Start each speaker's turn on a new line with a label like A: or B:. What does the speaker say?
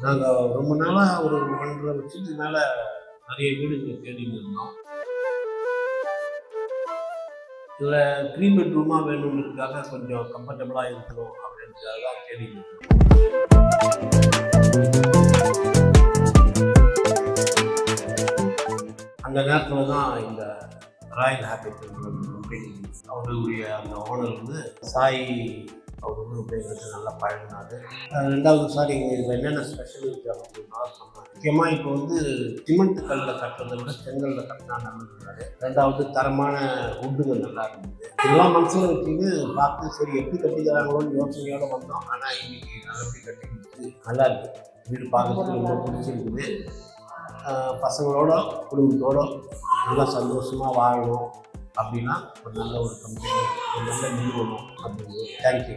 A: நாங்கள் ரொம்ப நாளாக ஒரு 1.5 வருஷத்துக்கு மேலே நிறைய வீடுகளை தேடிட்டு இருந்தோம். இதில் 3 பெட்ரூமாக வேணுன்றதுக்காக கொஞ்சம் கம்ஃபர்டபுளாக இருக்கணும் அப்படின்றதுக்காக தான் தேடிட்டு இருந்தோம். அந்த நேரத்தில் தான் இந்த ராயல் ஹேபிட் கம்பெனி அவர்களுடைய அந்த ஓனர் வந்து சாய் அவர் வந்து ரொம்ப எங்களுக்கு நல்லா பழகினாரு. 2வது சார் இதில் என்னென்ன ஸ்பெஷல் இருக்குது அப்படின்னா சொன்னார். முக்கியமாக இப்போ வந்து சிமெண்ட் கல்லில் கட்டுறதை விட செங்கல்லில் கட்டினா நல்லது. 2வது தரமான உட்டுகள் நல்லா இருந்தது. இதெல்லாம் மனசில் வச்சுட்டு பார்த்து சரி எப்படி கட்டி தராங்களோன்னு யோசனையோடு வந்தோம். ஆனால் இன்னைக்கு நல்லபடி கட்டி கொடுத்து நல்லா இருக்குது. வீடு பார்க்கறதுக்கு ரொம்ப பிடிச்சிருக்குது. பசங்களோட குடும்பத்தோட நல்லா சந்தோஷமாக வாழணும் அப்படின்னா ஒரு நல்ல ஒரு கம்பெனி, ஒரு நல்ல நிறுவனம் அப்படின்னு. தேங்க்யூ.